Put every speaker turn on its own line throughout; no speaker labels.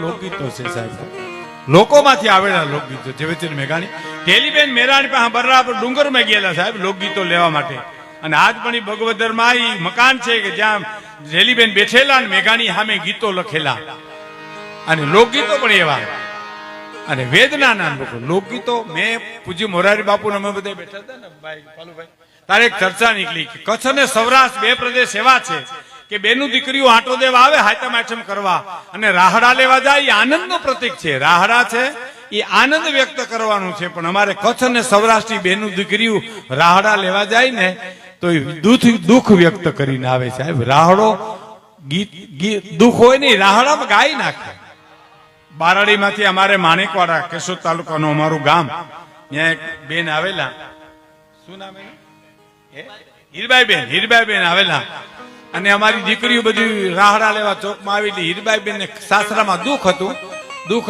લોકગીતો છે સાહેબ, લોકોમાંથી આવેલા લોકગીતો. ઝવેરચંદ મેઘાણી ટેલીબેન મેરાણી પાસે બરાબર ડુંગરમાં ગયેલા સાહેબ લોકગીતો લેવા માટે. અને આજ પણ ભગવદરમાં ઈ મકાન છે કે જ્યાં રેલીબેન બેઠેલા ને મેઘાણી સામે ગીતો લખેલા. અને લોકગીતો પણ એવા અને વેદનાના લોકગીતો. મેં પૂજ્ય મોરારી બાપુ અમે બધા બેઠા હતા ને ભાઈ પાલુભાઈ, તારે એક ચર્ચા નીકળી કે કચ્છ અને સૌરાષ્ટ્ર બે પ્રદેશ એવા છે કે બેનું દીકરીઓ આંટો દેવા આવે હાયતમ આઠમ કરવા અને રાહડા લેવા જાય. એ આનંદનું પ્રતીક છે. રાહડા છે એ આનંદ વ્યક્ત કરવાનું છે. પણ અમારે કચ્છ અને સૌરાષ્ટ્રની બેનું દીકરીઓ રાહડા લેવા જાય ને તો એ દુઃખ વ્યક્ત કરીને આવે સાહેબ. રાહડો ગીત દુઃખ હોય ને રાહડામાં ગાઈ નાખે. બારાડી માંથી અમારે માણેકવાડા કેશોદ તાલુકાનું અમારું ગામ, ત્યાં એક બેન આવેલા, શું નામ એનું? હીરબાઈબેન આવેલા. અને અમારી દીકરીઓ બધી રાહડા લેવા ચોકમાં આવી. એટલે હીરબાઈબેન ને સાસરામાં દુઃખ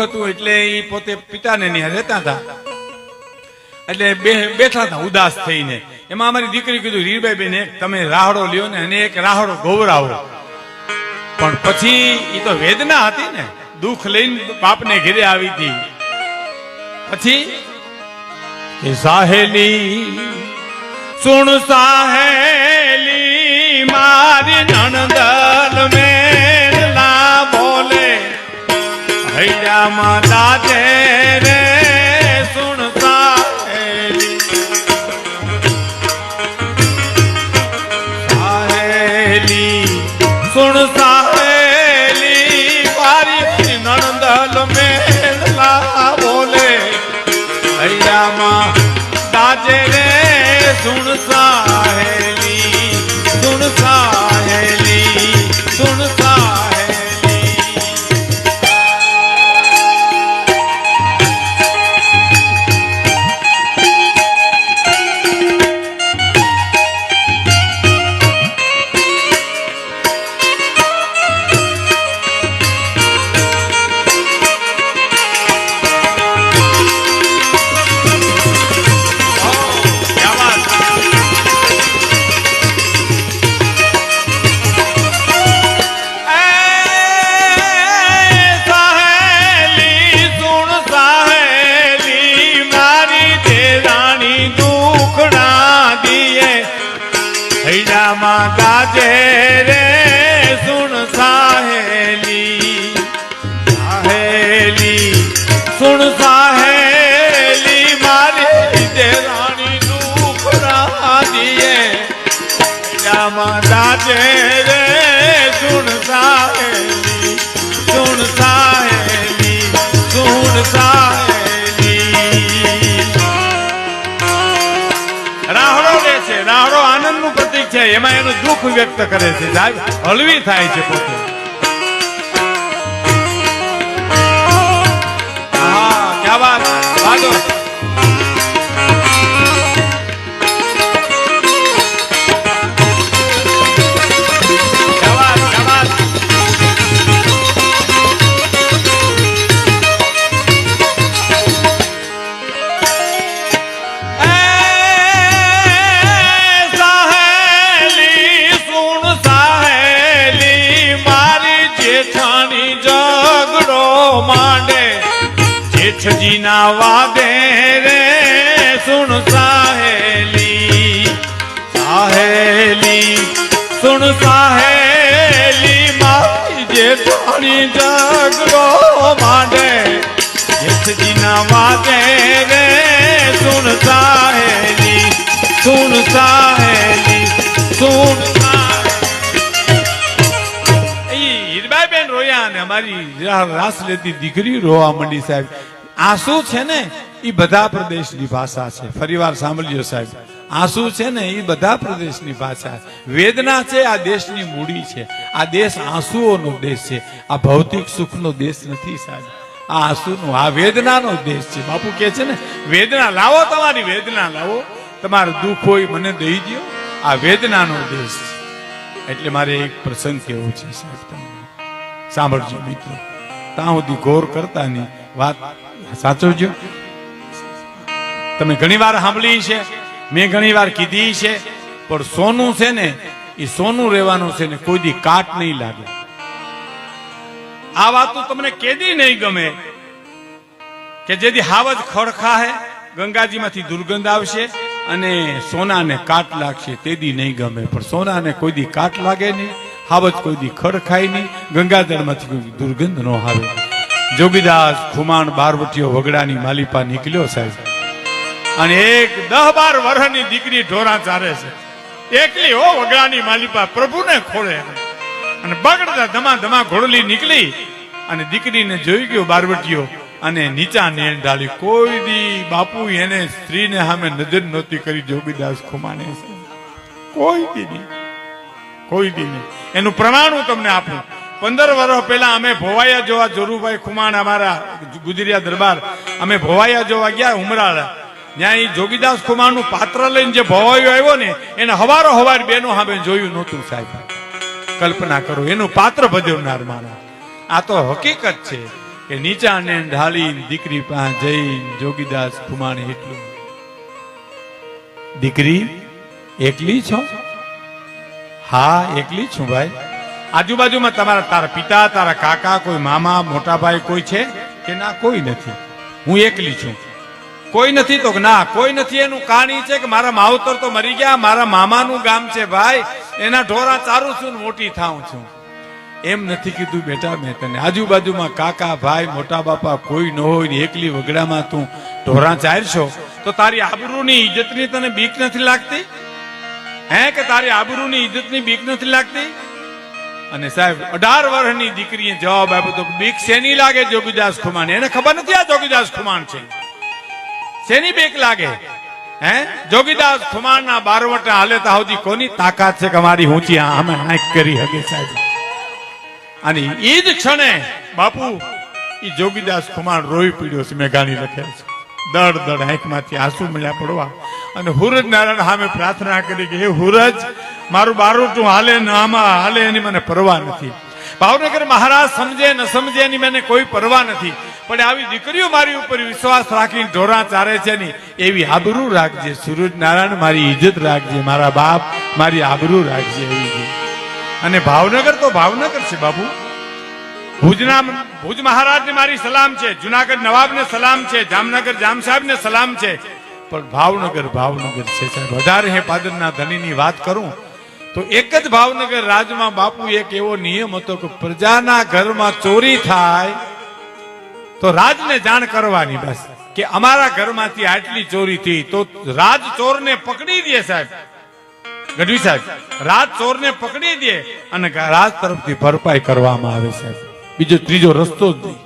હતું એટલે એ પોતે પિતાને ત્યાં રહેતા હતા. એટલે બેઠા હતા ઉદાસ થઈને. એમાં અમારી દીકરી કીધું, હીરબાઈબેન એક તમે રાહડો લ્યો ને અને એક રાહડો ગૌરાવો. પણ પછી એ તો વેદના હતી ને, દુઃખ લઈને બાપને ઘેરે આવી હતી. પછી સાહેલી સુણ સાહેલી મારી નણદલ મેલા બોલે હૈયામાં દાદે રે સુણ સાહેલી સુણ સાહેલી મારી નણદલ મેલા બોલે હૈયામાં દાદે રે સુણ સાહેલી સુણ સાહેલી સુણ સાહેલી. ગાજે રે સુણ સાહેલી સાહેલી સુણ સાહેલી મારી દેરાણી દુખડા દીએ ગાજે રે સુણ સાહેલી સુણ સાહેલી સુણ સાહેલી. રાહડો લે છે, રાહડો આનંદનું પ્રતીક છે. એમાં એનું દુઃખ વ્યક્ત કરે છે સાહેબ, હળવી થાય છે પોતે. હા ક્યાં વાત વાંધો. જેઠજી ના વાદે રે સુણ સાહેલી સાહેલી સુણ સાહેલી મારી જેઠાણી ઝઘડો માંડે. જેઠજી ના વાદે રે સુણ સાહેલી સુણ સાહેલી સુણ સાહેલી. હીરબાઈબેન રોયા અને અમારી રાસ લેતી દીકરી રોવા મંડી સાહેબ. આંસુ છે ને એ બધા પ્રદેશની ભાષા છે. ફરીવાર સાંભળ્યો સાહેબ, આંસુ છે ને એ બધા પ્રદેશની ભાષા. વેદના છે આ દેશની મૂડી છે. આ દેશ આંસુઓનો દેશ છે. આ ભૌતિક સુખનો દેશ નથી સાહેબ. આ આંસુનો, આ વેદનાનો દેશ છે. બાપુ કહે છે ને વેદના લાવો, તમારી વેદના લાવો, તમારું દુઃખ હોય મને દઈ દો. આ વેદનાનો દેશ છે. એટલે મારે એક પ્રસંગ કેવો છે સાહેબ, તમને સાંભળજો મિત્રો. ત્યાં સુધી ગૌર કરતા ની વાત સાચવજો. તમે ઘણી વાર સાંભળી છે, મેં ઘણી વાર કીધી છે, પણ સોનું છે ને એ સોનું રહેવાનું છે ને કોઈ દી કાટ નહીં લાગે. આ વાત તો તમને કેદી નહીં ગમે કે જેથી હાવજ ખડખા હે ગંગાજીમાંથી દુર્ગંધ આવશે અને સોનાને કાટ લાગશે તેદી નહીં ગમે. પણ સોનાને કોઈ દી કાટ લાગે નહીં, હાવજ કોઈ દી ખડખાય નહીં, ગંગાજળમાંથી કોઈ દુર્ગંધ ન આવે. જોગીદાસ ખુમાણ બારવટીયો વગડાની માલિપા નીકળ્યો સાહેબ, અને એક 10-12 વર્ષની દીકરી ઢોરા ચારે છે, એકલી હો વગડાની માલિપા પ્રભુને ખોળે, અને બગડતા ધમા ધમા ઘોડલી નીકળી અને દીકરીને જોઈ ગયો બારવટીયો અને નીચા નેણ ડાળી. કોઈ દી બાપુ એને સ્ત્રીને સામે નજર નહોતી કરી જોગીદાસ ખુમાણે, કોઈ દી નહીં, કોઈ દી નહીં. એનું પ્રમાણ હું તમને આપું. 15 વર્ષ પહેલા અમે ભોવાયા જોવા, જોરુભાઈ ખુમાણ અમારા ગુજરિયા દરબાર, અમે ભોવાયા જોવા ગયા ઉમરાળા. ત્યાં એ જોગીદાસ ખુમાણનું પાત્ર લઈને જે ભોવાયો આવ્યો ને એને હવારો હવાર બેનો સામે જોયું નહોતું સાહેબ. કલ્પના કરો, એનું પાત્ર ભજવનાર મારા. આ તો હકીકત છે કે નીચા ને ઢાળી દીકરી પાસે જઈ જોગીદાસ ખુમાણે એટલું, દીકરી એકલી છો? હા એકલી છું ભાઈ. આજુબાજુમાં તારા પિતા, તારા કાકા, કોઈ મામા, મોટા ભાઈ કોઈ છે કે ના? કોઈ નથી, હું એકલી છું. કોઈ નથી તો ના કોઈ નથી. એનું કહાની છે કે મારા માવતર તો મરી ગયા, મારા મામાનું ગામ છે ભાઈ, એના ઢોરા ચારું છું ને મોટી થાઉં છું. એમ નથી કીધું બેટા મેં તને. આજુબાજુમાં કાકા, ભાઈ, મોટા બાપા કોઈ ન હોય ને એકલી વગડામાં તું ઢોરા ચારશો તો તારી આબરૂની ઇજ્જતની તને બીક નથી લાગતી? હે કે તારી આબરૂની ઇજ્જતની બીક નથી લાગતી? અને સાહેબ 18 વર્ષની દીકરીએ જવાબ આપ્યો તો બીક શેની લાગે જોગીદાસ ખુમાણ? એને ખબર નથી આ જોગીદાસ ખુમાણ છે. શેની બીક લાગે? હે જોગીદાસ ખુમાણના બારવટા હાલેતા સુધી કોની તાકાત છે કે અમારી ઊંચી આમે આંખ કરી હકે સાહેબ? અને ઈ જ ક્ષણે બાપુ ઈ જોગીદાસ ખુમાણ રોઈ પીડ્યો છે. મેં ગાણી લખે છે, દડ દડ આંખમાંથી આંસુ મળ્યા પડવા. અને હુરજ નારાયણ સામે પ્રાર્થના કરી કે હે હુરજ, મારું બારોટું હાલે ને આમાં હાલે એની મને પરવા નથી. ભાવનગર મહારાજ સમજે ન સમજે એની મને કોઈ પરવા નથી, પણ આવી દીકરીઓ મારી ઉપર વિશ્વાસ રાખીને ઢોરા ચારે છે ને એવી આબરૂ રાખજે. સૂરજ નારાયણ મારી ઇજ્જત રાખજે, મારા બાપ મારી આબરૂ રાખજે એવી. અને ભાવનગર તો ભાવનગર છે બાપુ. ભુજ મહારાજને મારી સલામ છે, જુનાગઢ નવાબને સલામ છે, જામનગર જામ સાહેબને સલામ છે, પણ ભાવનગર ભાવનગર છે સાહેબ. 18 હે પાદરના ધણીની વાત કરું તો એક જ ભાવનગર રાજમાં બાપુ એક એવો નિયમ હતો કે પ્રજાના ઘરમાં ચોરી થાય તો રાજને જાણ કરવાની, બસ કે અમારા ઘરમાંથી આટલી ચોરી થઈ તો રાજ ચોરને પકડી દે સાહેબ. ગઢવી સાહેબ, રાજ ચોરને પકડી દે અને રાજ તરફથી ભરપાઈ કરવામાં આવે સાહેબ. બીજો ત્રીજો રસ્તો જ નહીં.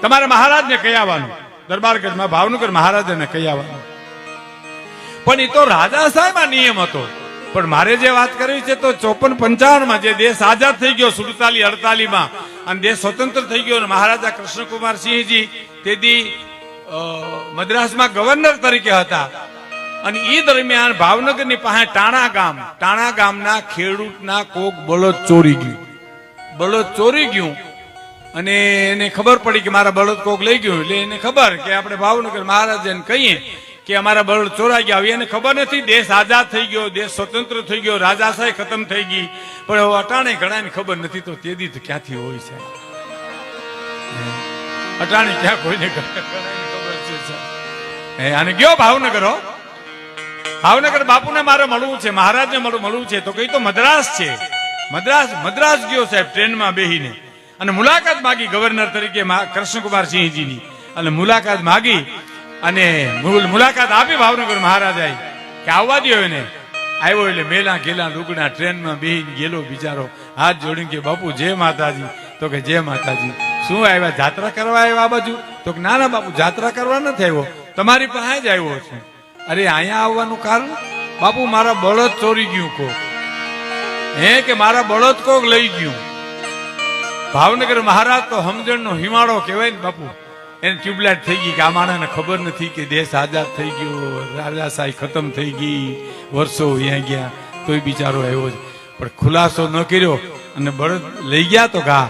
તમારે મહારાજને કહી આવવાનું, દરબારગઢમાં ભાવનગર મહારાજને કહી આવવાનું. પણ એ તો રાજા સાહેબ આ નિયમ હતો. પણ મારે જે વાત કરવી છે તો 54-55 જે દેશ આઝાદ થઈ ગયો, 47-48 અને દેશ સ્વતંત્ર થઈ ગયો, અને મહારાજા કૃષ્ણકુમાર સિંહજી તેથી મદ્રાસમાં ગવર્નર તરીકે હતા. અને એ દરમિયાન ભાવનગરની પાસે ટાણા ગામના ખેડૂતના કોક બળદ ચોરી ગયું. બળદ ચોરી ગયું અને એને ખબર પડી કે મારા બળદ કોક લઈ ગયું. એટલે એને ખબર કે આપણે ભાવનગર મહારાજાને કહીએ કે અમારા બળદ ચોરાઈ ગયા. એને ખબર નથી દેશ આઝાદ થઈ ગયો, દેશ સ્વતંત્ર થઈ ગયો, રાજાશાહી ખતમ થઈ ગઈ, પણ હવે અટાણે ઘણાને ખબર નથી. તો તેદી તો ક્યાંથી હોય છે અટાણે? ક્યાં કોઈને ખબર છે? અને ગયો ભાવનગર. હો ભાવનગર બાપુને મારે મળવું છે, મહારાજને મળવું છે. તો કઈ તો મદ્રાસ છે. મદ્રાસ ગયો સાહેબ ટ્રેનમાં બેહીને અને મુલાકાત માગી ગવર્નર તરીકે કૃષ્ણકુમાર સિંહજીની. અને મુલાકાત માગી અને મુલાકાત આપી ભાવનગર મહારાજાએ કે આવવા દો એને. આવ્યો એટલે મેલા ગેલા લુગડા ટ્રેનમાં બેહીને ગયેલો બિચારો, હાથ જોડીને કે બાપુ જય માતાજી. તો કે જય માતાજી. શું આવ્યા, જાત્રા કરવા આવ્યા આ બાજુ? તો કે ના ના બાપુ, જાત્રા કરવા નથી આવ્યો, તમારી પાસે જ આવ્યો છે. અરે અહીંયા આવવાનું કારણ? બાપુ મારા બળદ ચોરી ગયું કોક. હે કે મારા બળદ કોક લઈ ગયું. ભાવનગર મહારાજ તો સમજણનો હિમાળો કહેવાય ને બાપુ. એને ટ્યુબલાઇટ થઈ ગઈ કે આ માણસને ખબર નથી કે દેશ આઝાદ થઈ ગયો, રાજાશાહી ખતમ થઈ ગઈ, વર્ષો અહીંયા ગયા, તોય બિચારો આવ્યો છે. પણ ખુલાસો ન કર્યો અને બળદ લઈ ગયા તો કા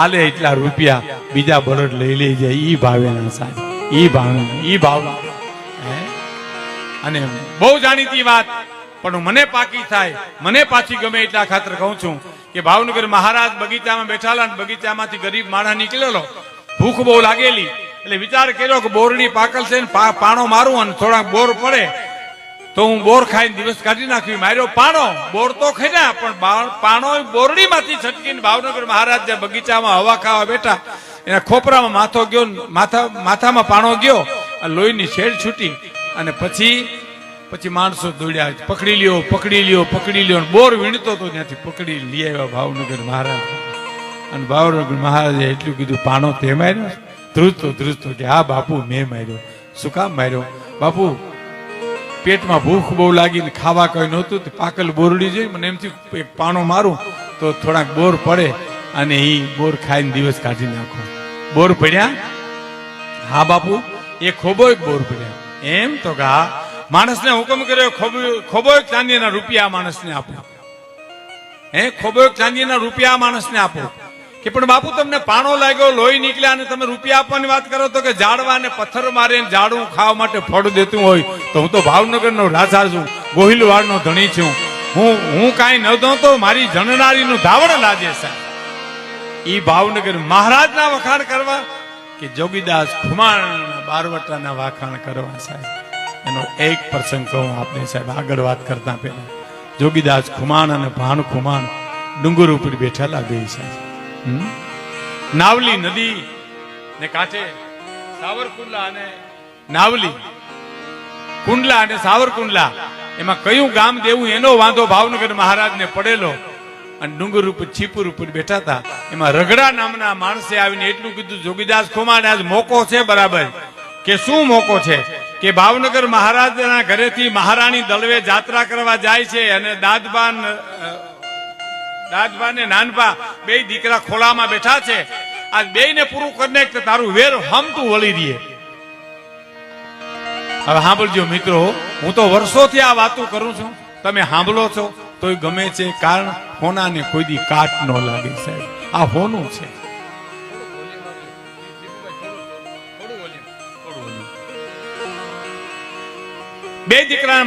આલે એટલા રૂપિયા, બીજા બળદ લઈ જાય. ઈ ભાવેના સાહેબ, ઈ ભાવના. અને બહુ જાણીતી વાત પણ મને પાકી થાય, મને પાછી ગમે એટલા ખાતર કહું છું કે ભાવનગર મહારાજ બગીચામાં બેઠાલા ને બગીચામાંથી ગરીબ માણસ નીકળેલો, ભૂખ બહુ લાગેલી, એટલે વિચાર કર્યો કે બોરની પાકલ છે ને પાણો મારું અને થોડાક બોર પડે તો હું બોર ખાઈને દિવસ કાઢી નાખ્યું. માર્યો પાણો, બોર તો ખાઈ પણ પાણો બોરડીમાંથી છટકીને ભાવનગર મહારાજ જે બગીચામાં હવા ખાવા બેઠા એના ખોપરામાં માથો ગયો, માથામાં પાણો ગયો, લોહીની શેડ છૂટી અને પછી માણસો દોડ્યા, પકડી લ્યો, બોર વીણતો તો ત્યાંથી પકડી લઈ આવ્યા ભાવનગર મહારાજ. અને ભાવનગર મહારાજે એટલું કીધું, પાણો તે માર્યો? ધ્રુજતો કે હા બાપુ મેં માર્યો. શું કામ માર્યો? બાપુ પેટમાં ભૂખ બહુ લાગી ને ખાવા કઈ નહોતું, પાકલ બોરડી જોઈ મને એમથી એક પાણો મારું તો થોડાક બોર પડે અને એ બોર ખાઈને દિવસ કાઢી નાખો. બોર પડ્યા? હા બાપુ એ ખોબો બોર પડ્યા. એમ તો કે હા. માણસને હુકમ કર્યો ખોબો ચાંદીના રૂપિયા માણસને આપો. ખોબો ચાંદીના રૂપિયા માણસને આપો. કે પણ બાપુ તમને પાણો લાગ્યો, લોહી નીકળ્યા અને તમે રૂપિયા આપવાની વાત કરો તો કે ઝાડવા ને પથ્થર મારે ઝાડું ખાવા માટે ફળ દેતું હોય તો હું તો ભાવનગર નો રાજા છું, ગોહિલવાડ નો ધણી છું, હું કાંઈ ન દઉં તો મારી જણનારીનું ધાવણ લાજે સાહેબ. ઈ ભાવનગર મહારાજના વખાણ કરવા કે જોગીદાસ ખુમાણ બારવટાના વખાણ કરવા સાહેબ. એનો એક પ્રસંગ કહું આપને સાહેબ આગળ વાત કરતા પહેલા. જોગીદાસ ખુમાણ અને ભાણ ખુમાણ ડુંગર ઉપર બેઠેલા બે સાહેબ. નાવલી નદી ને કાંઠે સાવરકુંડલા અને નાવલી કુંડલા અને સાવરકુંડલા એમાં કયું ગામ દેવું એનો વાંધો ભાવનગર મહારાજને પડેલો. અને ડુંગર ઉપર છીપુર ઉપર બેઠા હતા. એમાં રગડા નામના માણસે આવીને એટલું કીધું, જોગીદાસ ખુમાણ આજ મોકો છે બરાબર. કે શું મોકો છે? કે ભાવનગર મહારાજના ઘરેથી મહારાણી દળવે જાત્રા કરવા જાય છે અને દાદબા ને નાનબા બે દીકરા ખોલામાં બેઠા છે. આ બે ને પૂરું કરીને તારું વેર હમતું વળી દે. હવે સાંભળજો મિત્રો, હું તો વર્ષોથી આ વાતો કરું છું, તમે સાંભળો છો તોય ગમે છે, કારણ હોનાને કોઈ દી કાટ ન લાગે સાહેબ. આ હોનું છે. બે દીકરા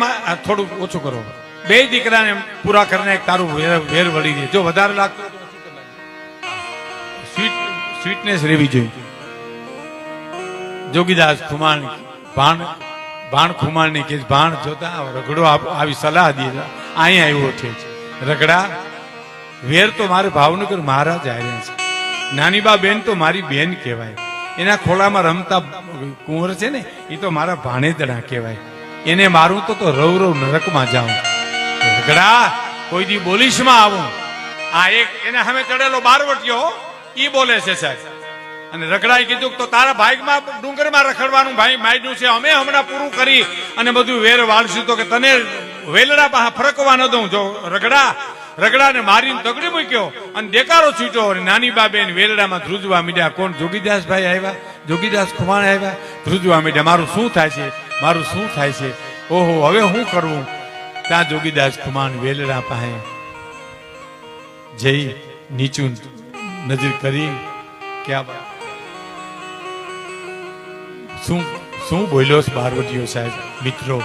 થોડું ઓછું કરો. બે દીકરાને પૂરા કરીને તારું વેર વળી દે. જો વધારે લાગતું સ્વીટનેસ રહેવી જોઈએ. જોગીદાસ ખુમાણ ભાણ ખુમાણ ને કે ભાણ જોતા રગડો આવી સલાહ દે. અહીંયા આવ્યો છે રગડા, વેર તો મારે ભાવનગર મહારાજ આવ્યા છે. નાની બા બેન તો મારી બેન કહેવાય. એના ખોળામાં રમતા કુંવર છે ને એ તો મારા ભાણેદડા કહેવાય. એને મારું તો રવ નરકમાં જાઉં. રગડા કોઈ દી બોલીશમાં આવું. આ એક એના સામે ચડેલો બારવટીયો ઈ બોલે છે સાહેબ. અને રગડાએ કીધું તો તારા ભાગમાં ડુંગરમાં રખડવાનું ભાઈ માંડ્યું છે, અમે હમણાં પૂરું કરી અને બધું વેર વાળશું તો કે તને વેલડા પાસે ફરકવા ન દઉં. જો રગડાને મારીને તગડી મૂક્યો અને દેકારો છૂટ્યો. નાની બાબેન વેલડામાં ધ્રુજવા મીડ્યા. કોણ? જોગીદાસ ભાઈ આવ્યા, જોગીદાસ ખુમાણ આવ્યા. ધ્રુજવા મીડ્યા, મારું શું થાય છે, મારું શું થાય છે, ઓહો હવે શું કરવું. ત્યાં જોગીદાસ ખુમાણ વેલડા પાસે જઈ નીચું નજર કરી કે શું બોલ્યો બારવટીયો સાહેબ. મિત્રો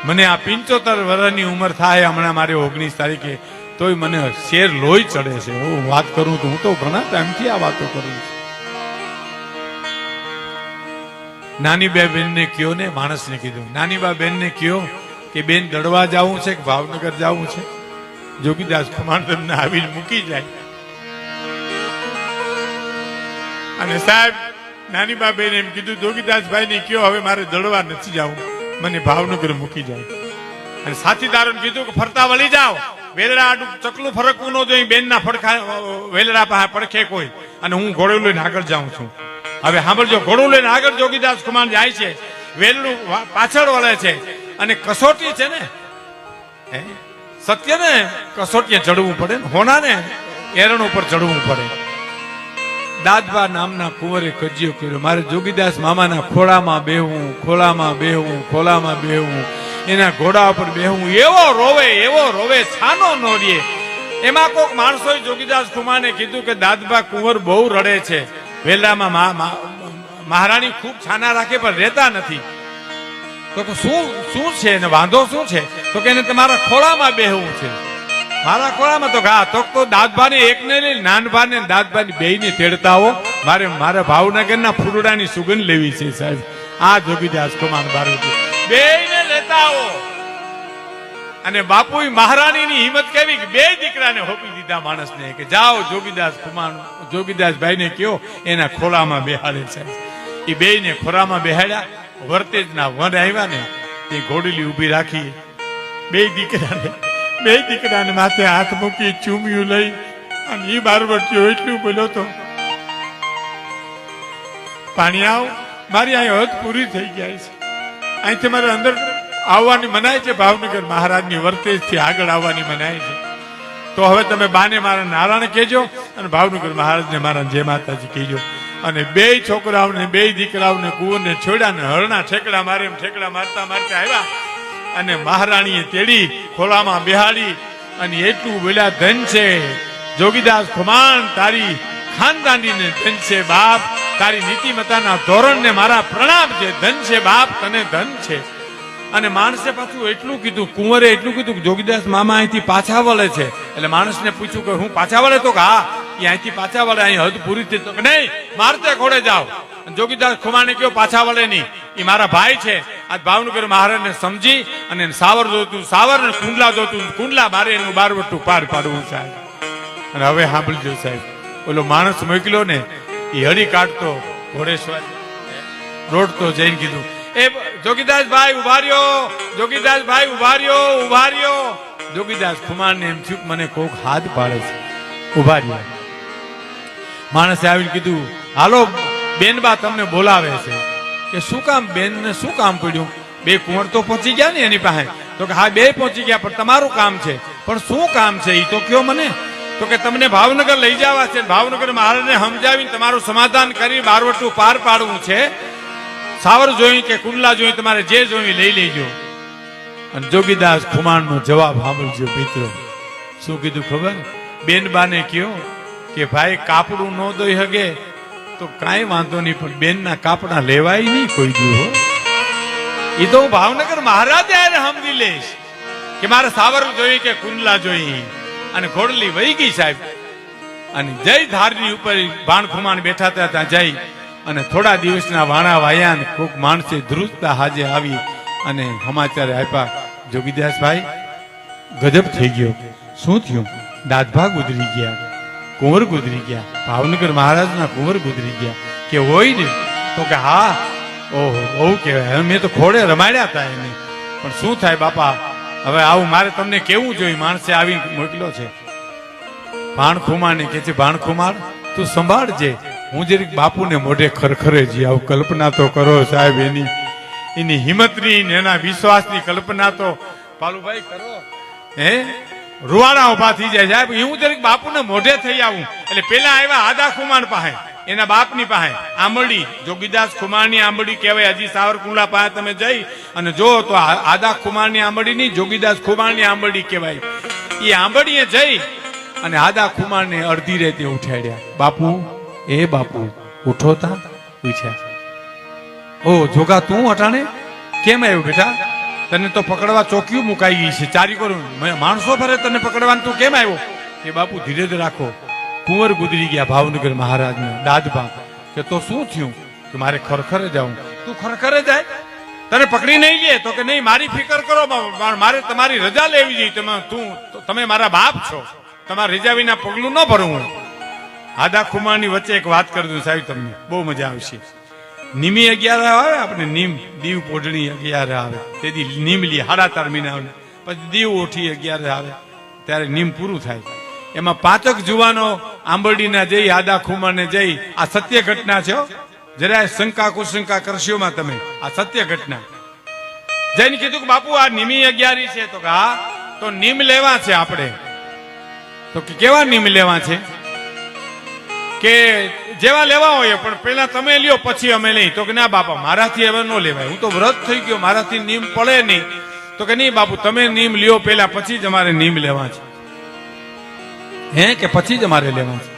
મને આ 75 વર્ષની ઉંમર થાય હમણાં, મારે 19 તારીખે, તોય મને શેર લોહી ચડે છે. હું વાત કરું તો હું તો ઘણા ટાઈમથી આ વાતો કરું. નાની બા બેન ને કયો ને, માણસને કીધું, નાની બા બેન ને કયો કે બેન દડવા જવું છે કે ભાવનગર જવું છે. જોગીદાસ ખુમાણ તમને આવીને મૂકી જાય. અને સાહેબ નાની બા બેન એમ કીધું, જોગીદાસ ભાઈ ને કયો હવે મારે દડવા નથી જવું, મને ભાવનગર મૂકી જાય. અને સાથીદારોને કીધું કે ફરતા વળી જાઓ, વેલડા આડું ચકલું ફરકવું ન જોઈએ, બેન ના ફડખા વેલડા પાસે પડખે કોઈ, અને હું ઘોડું લઈને આગળ જાઉં છું. હવે સાંભળજો, ઘોડું લઈને આગળ જોગીદાસ ખુમાણ જાય છે, વેલડું પાછળ વળે છે. અને કસોટી છે ને, સત્ય ને કસોટીએ ચડવું પડે ને, હોના ને એરણ ઉપર ચડવું પડે. દાદબા નામના કુંવરે કજિયો કર્યો, મારે જોગીદાસ મામાના ખોળામાં બેહવું, ખોળામાં બેહવું, એના ઘોડા ઉપર બેહવું. એવો રોવે છાનો નો રે. એમાં કોઈક માણસોએ જોગીદાસ ખુમાને કીધું કે દાદબા કુંવર બહુ રડે છે, વેલામાં મહારાણી ખૂબ છાના રાખે પણ રહેતા નથી. તો કે શું શું છે ને વાંધો શું છે? તો કે એને તમારા ખોળામાં બેહવું છે. મારા ખોળામાં? તો હા. તો દાદભાને એકને લઈ નાનભાને દાદભાની બેયને તેડતા હો. મારા ભાવનગરના ફૂરડાની સુગંધ લેવી છે સાહેબ. આ જોગીદાસ કુમાર બારવટી બેયને લેતા આવો. અને બાપુ મહારાણીની હિંમત કેવી કે બે દીકરાને હોપી દીધા માણસને કે જાઓ જોગીદાસ કુમાર જોગીદાસભાઈને કયો એના ખોળામાં બેહાડે છે. એ બેયને ખોળામાં બેહાડ્યા. વર્તેજના વન આવ્યા ને તે ઘોડલી ઊભી રાખી. બે દીકરાને માથે હાથ મૂકી ચૂમ્યું લઈ અને એ બારવટીયો એટલું બોલ્યો તો, પાણી આવ, મારી અહીં હદ પૂરી થઈ જાય છે. અહીંથી મારે અંદર આવવાની મનાય છે. ભાવનગર મહારાજની વર્તેજ થી આગળ આવવાની મનાય છે. તો હવે તમે બાને મારા નારાયણ કહેજો અને ભાવનગર મહારાજને મારા જય માતાજી કહેજો. અને બે છોકરાઓને બે દીકરાઓને કુંવરને છોડ્યા ને હરણા ઠેકડા મારે એમ ઠેકડા મારતા મારતા આવ્યા અને મહારાણીએ તેડી ખોળામાં બેહાડી અને એટલું બોલ્યા, ધન છે જોગીદાસ ખુમાણ, તારી ખાનદાનીને ધન છે બાપ, તારી નીતિમતાના ધોરણને મારા પ્રણામ છે. ધન છે બાપ, તને ધન છે. અને માણસે પાછું એટલું કીધું, કુંવરે એટલું કીધું કે જોગીદાસ મામા અહીંથી પાછા વળે છે. એટલે માણસને પૂછ્યું કે હું પાછા વળે? તો કે હા, એ અહીંથી પાછા વળે, અહીં હદ પૂરી થઈ. તો કે નહીં, મારતે ઘોડે જાઓ. જોગીદાસ ખુમાને કયો પાછા વળે નહીં, એ મારા ભાઈ છે. આજ ભાવનગર મહારાજને સમજી અને સાવર જોતું સાવર ને કુંડલા જોતું કુંડલા, મારે એનું બારવટું પાર પાડવું સાહેબ. અને હવે સાંભળજો સાહેબ, ઓલો માણસ મોકલ્યો ને એ હળી કાઢતો ઘોડેશ્વર રોડતો જઈને કીધું, એ જોગીદાસભાઈ ઉભા રહ્યો, જોગીદાસભાઈ ઉભા રહ્યો, ઉભા રહ્યો. જોગીદાસ ખુમારને એમ થયું મને કોક હાથ પાડે છે, ઉભા રહ્યા. માણસે આવીને કીધું, હાલો બેનબા તમને બોલાવે છે. કે શું કામ બેન ને શું કામ પડ્યું? બે કુંવર તો પહોંચી ગયા ને એની પાસે. તો કે હા બે પહોંચી ગયા, પણ તમારું કામ છે. પણ શું કામ છે એ તો કયો મને. તો કે તમને ભાવનગર લઈ જવા છે, ભાવનગર મહારાજને સમજાવીને તમારું સમાધાન કરી બારવટું પાર પાડવું છે. સાવર જોઈ કે કુંડલા જોઈ, તમારે જે જોઈ લઈ લેજો. અને જોગીદાસ ખુમાણનો જવાબ સાંભળજો મિત્રો. શું કીધું ખબર? બેનબાને કયો કે ભાઈ કાપડું ન દઈ હગે તો કાંઈ વાંધો નહીં, પણ બેનના કાપડા લેવાય નહીં કોઈ દી. એ તો હું ભાવનગર મહારાજે સમજી લઈશ કે મારે સાવર જોઈ કે કુંડલા જોઈ. અને ઘોડલી વહી ગઈ સાહેબ. અને જય ધારની ઉપર ભાણ ખુમાણ બેઠા હતા ત્યાં જઈ અને થોડા દિવસના વાણા વાયા ને કોઈક માણસે ધ્રુજતા હાજે આવી અને સમાચાર આપ્યા, જોગીદાસભાઈ ગજબ થઈ ગયો. શું થયું? દાદભા ગુજરી ગયા, કુંવર ગુજરી ગયા, ભાવનગર મહારાજના કુંવર ગુજરી ગયા. કે હોય ને? તો કે હા. ઓહો, બહુ કહેવાય. મેં તો ખોડે રમાડ્યા હતા એને. પણ શું થાય બાપા, હવે આવું મારે તમને કેવું જોઈએ. માણસે આવી મોકલ્યો છે. ભાણ ખુમારને કે છે, ભાણ ખુમાર તું સંભાળજે, હું જરીક બાપુને મોઢે ખરખરે જી આવું. કલ્પના તો કરો સાહેબ, એની હિંમતની ને એના વિશ્વાસની કલ્પના તો પાલુભાઈ કરો. હે રૂવાડા ઉભા થઈ જાય સાહેબ. હું જરીક બાપુને મોઢે થઈ આવું. એટલે પેલા આવ્યા આદા ખુમાણ પાસે, એના બાપની પાસે આંબરડી, જોગીદાસ ખુમારની આંબરડી કહેવાય. હજી સાવરકુંડલા પાસે તમે જઈ અને જો તો આદા ખુમારની આંબરડી નહીં, જોગીદાસ ખુમારની આંબરડી કહેવાય. એ આંબરડીએ જઈ અને આદા ખુમારને અડધી રાતે ઉઠાડ્યા. બાપુ, એ બાપુ ઉઠો તા. પૂછ્યા, ઓ જોગા તું અટાણે કેમ આવ્યો બેટા? તને તો પકડવા ચોકીયું મુકાઈ ગઈ છે, ચારી કરું માણસો ફરે તને પકડવાનું, તું કેમ આવ્યો? કે બાપુ ધીરજ રાખો, કુંવર ગુજરી ગયા ભાવનગર મહારાજના દાદભા. કે તો શું થયું? કે મારે ખરખરે જાઉં. તું ખરખરે જાય? તને પકડી નહીં લે? તો કે નહીં, મારી ફિકર કરો, મારે તમારી રજા લેવી જોઈએ. તમે મારા બાપ છો, તમારા રજા વિના પગલું ન ભરવું. આદા ખુમારની વચ્ચે એક વાત કરી દઉં સાહેબ, તમને બહુ મજા આવશે. નીમી 11 આવે આપણે, નીમ દીવ પોઢણી 11 આવે, તેથી નીમ લી 7.5 મહિના આવે. પછી દીવ ઓઠી 11 આવે ત્યારે નીમ પૂરું થાય. એમાં 5 જુવાનો આંબરડીના જઈ આદા ખુમારને જઈ, આ સત્ય ઘટના છે, જરાય શંકા કુશંકા કરશોમાં તમે, આ સત્ય ઘટના. જઈને કીધું કે બાપુ આ નીમી 11 છે. તો કે હા. તો નીમ લેવા છે આપણે. તો કે કેવા નીમ લેવા છે? કે જેવા લેવા હોય, પણ પેલા તમે લ્યો પછી અમે લઈ. તો કે ના બાપા, મારાથી હવે ન લેવાય, હું તો વ્રત થઈ ગયો, મારાથી નીમ પડે નહીં. તો કે નહીં બાપુ, તમે નીમ લ્યો પેલા, પછી જ અમારે નીમ લેવા છે. હે કે પછી જ અમારે લેવા છે?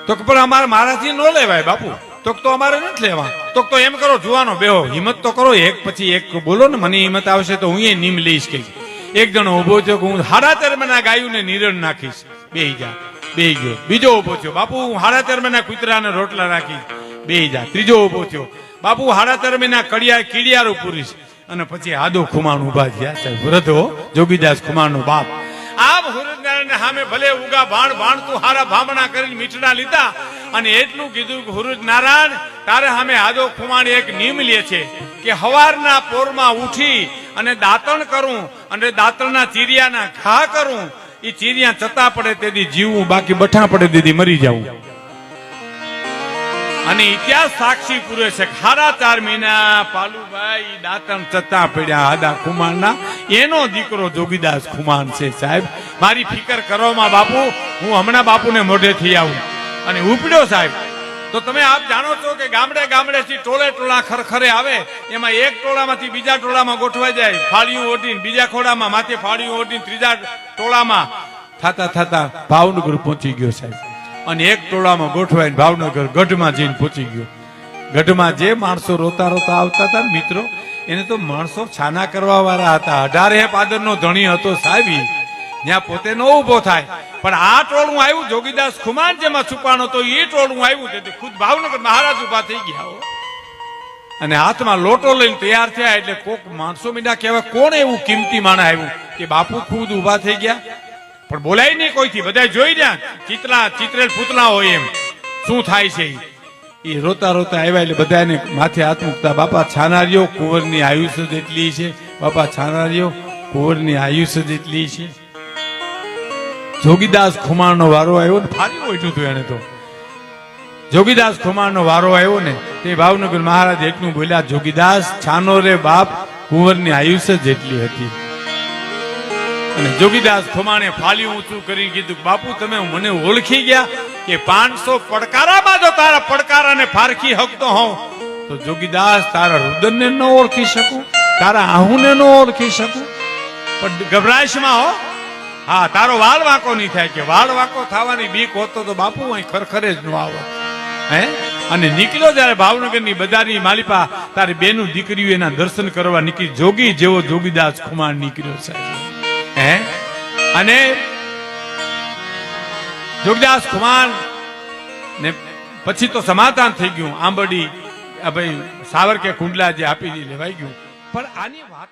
તો કે પણ મારાથી ન લેવાય બાપુ. તો અમારે નથી લેવા. તો એમ કરો જુવાનો બેહો, હિંમત તો કરો, એક પછી એક બોલો ને, મને હિંમત આવશે તો હું એ નીમ લઈશ. કે એક જણો ઉભો થયો કે હું 13.5 મહિના ગાયું ને નિરણ નાખીશ. બેહી જા. બેહી ગયો. બીજો ઉભો થયો, બાપુ હું 13.5 મહિના કૂતરાને રોટલા રાખીશ. બેહી જા. ત્રીજો ઉભો થયો, બાપુ 13.5 મહિના કડિયારું પૂરીશ. અને પછી આદો ખુમાણ ઉભા થયા સાહેબ, વૃદ્ધો જોગીદાસ ખુમાણનો બાપ. આમ હુરજનારાયણ સામે ભલે ઉગા ભાણ તું હારા ભામણા કરીને મીઠડા લીધા અને એટલું કીધું કે હુરજનારાયણ તારે સામે આદો ખુમાણ એક નિયમ લે છે કે હવારના પોરમાં ઉઠી અને દાંતણ કરું અને દાંતણના ચીરિયાના ઘા કરું, એ ચીરિયા ચતા પડે તેથી જીવવું, બાકી બઠા પડે તેથી મરી જવું. અને ઇતિહાસ સાક્ષી પૂરે છે. 4.5 મહિના પાલુભાઈ દાંતણ ચતા પડ્યા આદા ખુમાણના. એનો દીકરો જોગીદાસ ખુમાણ છે સાહેબ. મારી ફિકર કરવામાં બાપુ, હું હમણાં બાપુને મોઢેથી આવું અને ઉપડ્યો સાહેબ. તો તમે આપ જાણો છો કે ગામડે થી ટોળા ખરખરે આવે, એમાં એક ટોળામાંથી બીજા ટોળામાં ગોઠવાઈ જાય, ફાળીઓ ઓઢીને બીજા ખોડામાં માથે ફાળીઓ ઓઢીને ત્રીજા ટોળામાં થતા ભાવનગર પહોંચી ગયો સાહેબ. અને એક ટોળામાં ગોઠવાઈને ભાવનગર ગઢમાં જઈને પહોંચી ગયો. ગઢમાં જે માણસો રોતા આવતા હતા મિત્રો, એને તો માણસો છાના કરવા વાળા હતા. 18 પાદરનો ધણી હતો સાહેબ, જ્યાં પોતે નો ઉભો થાય. પણ આ ટોળું આવ્યું જોગીદાસ ખુમાણ જેમાં છુપાણો તો એ ટોળું આવ્યું તેથી ખુદ ભાવનગર મહારાજ ઉભા થઈ ગયા અને હાથમાં લોટો લઈને તૈયાર થયા. એટલે કોક માણસો મીડા કહેવાય કોણ એવું કિંમતી માણસ આવ્યું કે બાપુ ખુદ ઉભા થઈ ગયા. પણ બોલાય નહીં કોઈથી, બધા જોઈ રહ્યા ચિત્રેલ પૂતળા હોય એમ શું થાય છે. એ રોતા આવ્યા એટલે બધાને માથે હાથ મૂકતા, બાપા છાનારીઓ કુંવરની આયુષ્ય જેટલી છે, બાપા છાનારીઓ કુંવરની આયુષ્ય જેટલી છે. જોગીદાસ ખુમાણનો વારો આવ્યો ને, ફારી ઓઠ્યું હતું એને તો. જોગીદાસ ખુમાણનો વારો આવ્યો ને તે ભાવનગર મહારાજ એકનું બોલ્યા, જોગીદાસ છાનો રે બાપ કુંવરની આયુષ્ય જેટલી હતી. અને જોગીદાસ ખુમાણે ફાલ્યું ઊંચું કરીને કીધું, બાપુ તમે મને ઓળખી ગયા કે 500 પડકારામાં જો તારા પડકારાને ફારખી હકતો હોઉં તો જોગીદાસ તારા રુદનને ન ઓળખી શકું, તારા આહુને ન ઓળખી શકું. પણ ગભરાશમાં હો, હા તારો વાળ વાંકો નહીં થાય. કે વાળ વાંકો થવાની બીક હોતો તો બાપુ અહીં ખરખરે જ ન આવો. હે અને નીકળ્યો જયારે ભાવનગરની બજારની માલિપા તારી બેનું દીકરીઓ એના દર્શન કરવા નીકળી. જોગી જેવો જોગીદાસ ખુમાણ નીકળ્યો સાહેબ. હે અને જોગીદાસ ખુમાણ ને પછી તો સમાધાન થઈ ગયું. આંબડી ભાઈ સાવરકે કુંડલા જે આપી લેવાઈ ગયું. પણ આની વાત